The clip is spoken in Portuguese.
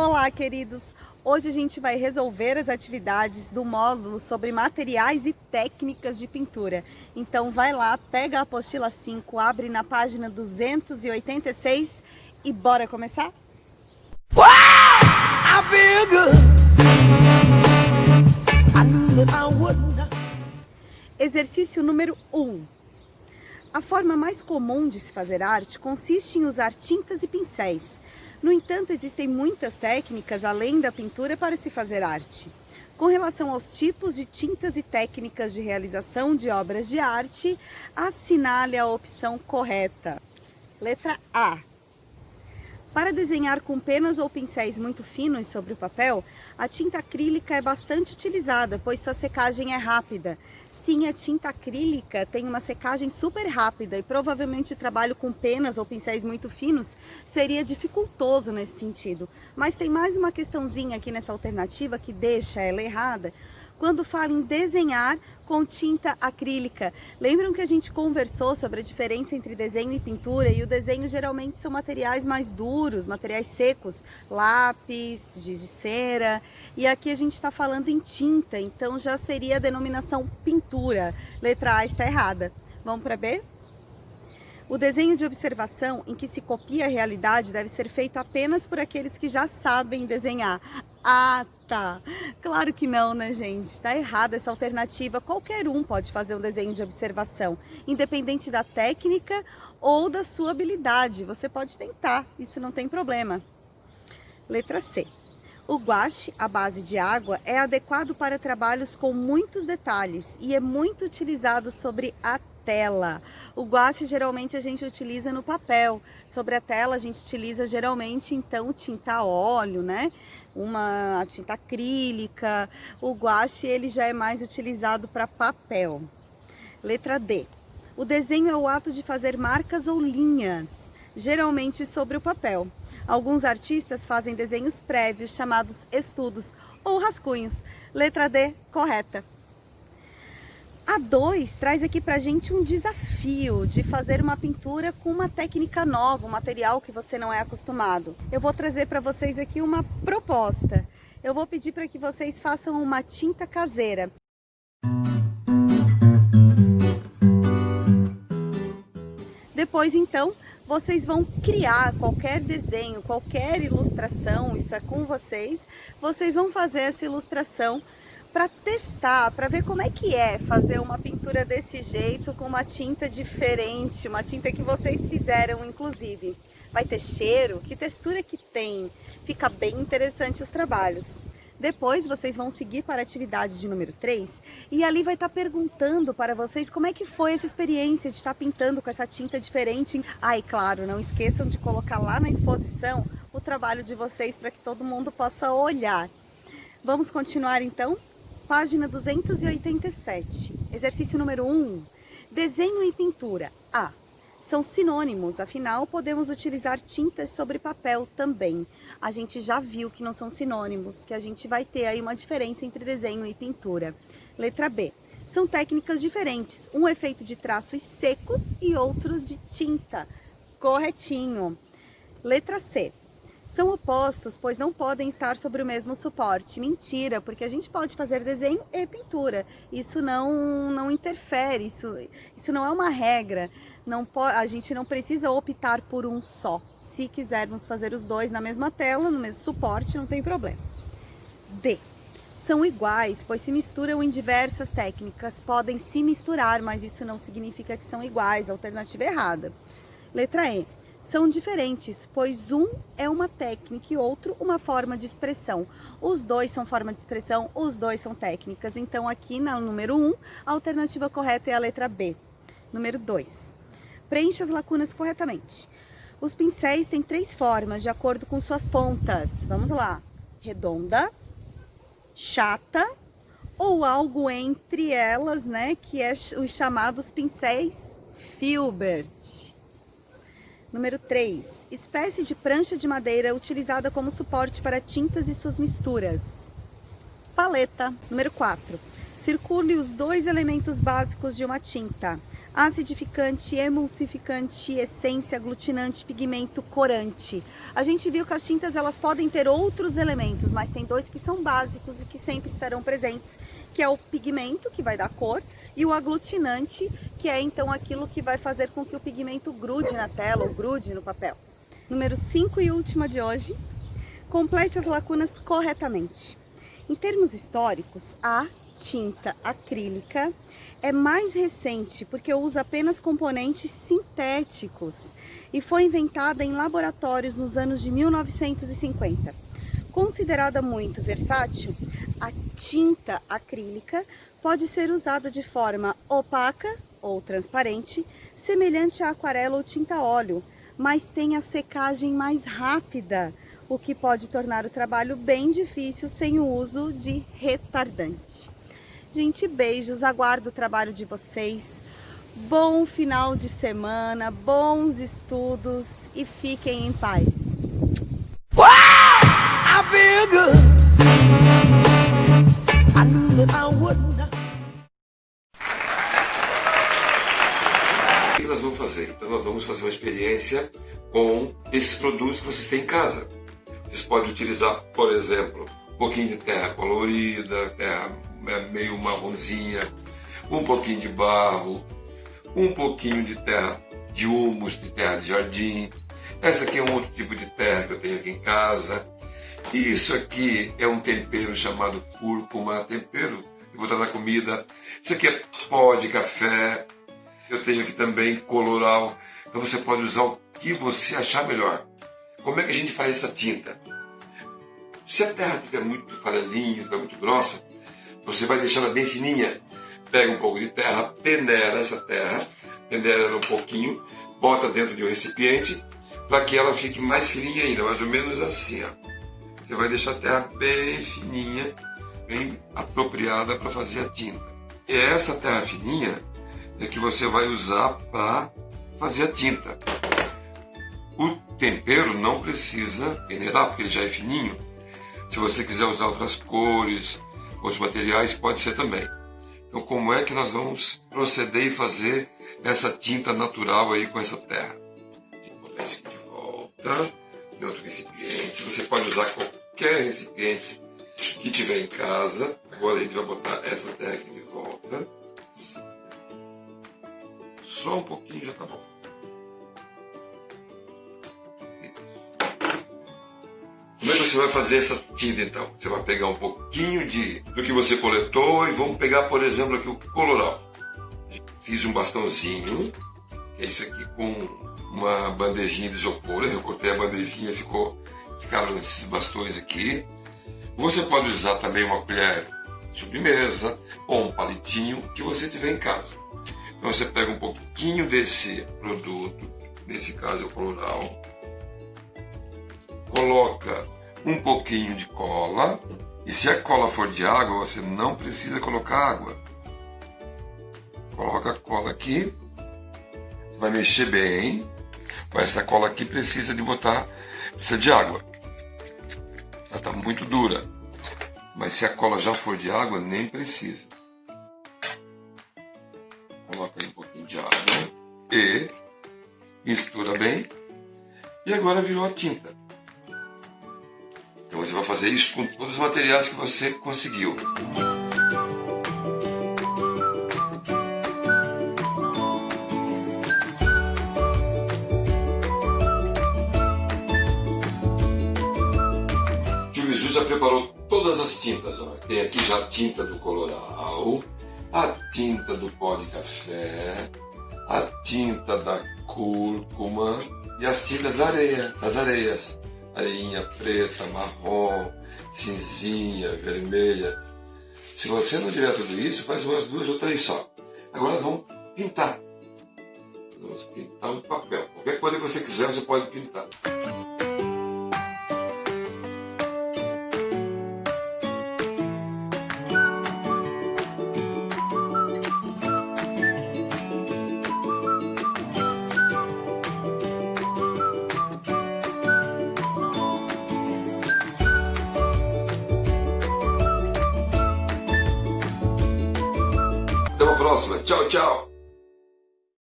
Olá, queridos! Hoje a gente vai resolver as atividades do módulo sobre materiais e técnicas de pintura. Então vai lá, pega a apostila 5, abre na página 286 e bora começar? Exercício número 1. A forma mais comum de se fazer arte consiste em usar tintas e pincéis. No entanto, existem muitas técnicas além da pintura para se fazer arte. Com relação aos tipos de tintas e técnicas de realização de obras de arte, assinale a opção correta. Letra A. Para desenhar com penas ou pincéis muito finos sobre o papel, a tinta acrílica é bastante utilizada, pois sua secagem é rápida. Sim, a tinta acrílica tem uma secagem super rápida e provavelmente o trabalho com penas ou pincéis muito finos seria dificultoso nesse sentido. Mas tem mais uma questãozinha aqui nessa alternativa que deixa ela errada. Quando fala em desenhar com tinta acrílica, lembram que a gente conversou sobre a diferença entre desenho e pintura? E o desenho geralmente são materiais mais duros, materiais secos, lápis, giz de cera. E aqui a gente está falando em tinta, então já seria a denominação pintura. Letra A está errada. Vamos para B? O desenho de observação em que se copia a realidade deve ser feito apenas por aqueles que já sabem desenhar. Ah, tá. Claro que não, né, gente? Está errada essa alternativa. Qualquer um pode fazer um desenho de observação, independente da técnica ou da sua habilidade. Você pode tentar, isso não tem problema. Letra C. O guache, à base de água, é adequado para trabalhos com muitos detalhes e é muito utilizado sobre a tela. O guache geralmente a gente utiliza no papel. Sobre a tela a gente utiliza geralmente então tinta a óleo, né? Uma tinta acrílica. O guache ele já é mais utilizado para papel. Letra D. O desenho é o ato de fazer marcas ou linhas, geralmente sobre o papel. Alguns artistas fazem desenhos prévios chamados estudos ou rascunhos. Letra D, correta. A 2 traz aqui pra gente um desafio de fazer uma pintura com uma técnica nova, um material que você não é acostumado. Eu vou trazer para vocês aqui uma proposta. Eu vou pedir para que vocês façam uma tinta caseira. Depois, então, vocês vão criar qualquer desenho, qualquer ilustração, isso é com vocês. Vocês vão fazer essa ilustração para testar, para ver como é que é fazer uma pintura desse jeito com uma tinta diferente, uma tinta que vocês fizeram inclusive. Vai ter cheiro? Que textura que tem? Fica bem interessante os trabalhos. Depois vocês vão seguir para a atividade de número 3 e ali vai estar perguntando para vocês como é que foi essa experiência de estar pintando com essa tinta diferente. Ah, e claro, não esqueçam de colocar lá na exposição o trabalho de vocês para que todo mundo possa olhar. Vamos continuar então? Página 287. Exercício número 1. Desenho e pintura. A. São sinônimos, afinal podemos utilizar tintas sobre papel também. A gente já viu que não são sinônimos, que a gente vai ter aí uma diferença entre desenho e pintura. Letra B. São técnicas diferentes, um é feito de traços secos e outro de tinta. Corretinho. Letra C. São opostos, pois não podem estar sobre o mesmo suporte. Mentira, porque a gente pode fazer desenho e pintura. Isso não interfere, isso não é uma regra. A gente não precisa optar por um só. Se quisermos fazer os dois na mesma tela, no mesmo suporte, não tem problema. D. São iguais, pois se misturam em diversas técnicas. Podem se misturar, mas isso não significa que são iguais. Alternativa errada. Letra E. São diferentes, pois um é uma técnica e outro uma forma de expressão. Os dois são forma de expressão, os dois são técnicas. Então aqui na número 1, a alternativa correta é a letra B. Número 2. Preencha as lacunas corretamente. Os pincéis têm 3 formas de acordo com suas pontas. Vamos lá. Redonda, chata ou algo entre elas, né? Que é os chamados pincéis Filbert. Número 3. Espécie de prancha de madeira utilizada como suporte para tintas e suas misturas. Paleta. Número 4. Circule os 2 elementos básicos de uma tinta. acidificante, emulsificante, essência, aglutinante, pigmento, corante. A gente viu que as tintas elas podem ter outros elementos, mas tem dois que são básicos e que sempre estarão presentes, que é o pigmento, que vai dar cor, e o aglutinante, que é então aquilo que vai fazer com que o pigmento grude na tela ou grude no papel. Número 5 e última de hoje, complete as lacunas corretamente. Em termos históricos, a tinta acrílica é mais recente porque usa apenas componentes sintéticos e foi inventada em laboratórios nos anos de 1950. Considerada muito versátil, a tinta acrílica pode ser usada de forma opaca ou transparente, semelhante à aquarela ou tinta a óleo, mas tem a secagem mais rápida, o que pode tornar o trabalho bem difícil sem o uso de retardante. Gente, beijos, aguardo o trabalho de vocês. Bom final de semana, bons estudos e fiquem em paz. I feel good. I knew that I would not. O que nós vamos fazer? Então nós vamos fazer uma experiência com esses produtos que vocês têm em casa. Vocês podem utilizar, por exemplo, um pouquinho de terra colorida, terra meio marronzinha, um pouquinho de barro, um pouquinho de terra de humus, de terra de jardim. Essa aqui é um outro tipo de terra que eu tenho aqui em casa. E isso aqui é um tempero chamado cúrcuma, tempero que eu vou botar na comida. Isso aqui é pó de café. Eu tenho aqui também coloral. Então você pode usar o que você achar melhor. Como é que a gente faz essa tinta? Se a terra estiver muito farelinha, estiver muito grossa, você vai deixar ela bem fininha. Pega um pouco de terra, peneira essa terra, peneira ela um pouquinho, bota dentro de um recipiente para que ela fique mais fininha ainda, mais ou menos assim, ó. Você vai deixar a terra bem fininha, bem apropriada para fazer a tinta. E essa terra fininha é que você vai usar para fazer a tinta. O tempero não precisa peneirar, porque ele já é fininho. Se você quiser usar outras cores, outros materiais, pode ser também. Então, como é que nós vamos proceder e fazer essa tinta natural aí com essa terra? Vou botar isso aqui de volta, em outro recipiente. Você pode usar qualquer recipiente que tiver em casa. Agora a gente vai botar essa terra aqui de volta. Só um pouquinho já tá bom. Como é que você vai fazer essa tinta então? Você vai pegar um pouquinho do que você coletou e vamos pegar, por exemplo, aqui o coloral. Fiz um bastãozinho, que é isso aqui, com uma bandejinha de isopor. Eu cortei a bandejinha, ficaram esses bastões aqui. Você pode usar também uma colher de sobremesa ou um palitinho que você tiver em casa. Então você pega um pouquinho desse produto, nesse caso é o coloral. Coloca um pouquinho de cola, e se a cola for de água, você não precisa colocar água. Coloca a cola aqui, vai mexer bem, mas essa cola aqui precisa de água. Ela está muito dura, mas se a cola já for de água, nem precisa. Coloca aí um pouquinho de água e mistura bem, e agora virou a tinta. Então você vai fazer isso com todos os materiais que você conseguiu. O Tio Jesus já preparou todas as tintas. Ó. Tem aqui já a tinta do coloral, a tinta do pó de café, a tinta da cúrcuma e as tintas das areias. Areinha preta, marrom, cinzinha, vermelha. Se você não tiver tudo isso, faz umas 2 ou 3 só. Agora nós vamos pintar. Vamos pintar um papel. Qualquer coisa que você quiser, você pode pintar. Até a próxima. Tchau, tchau.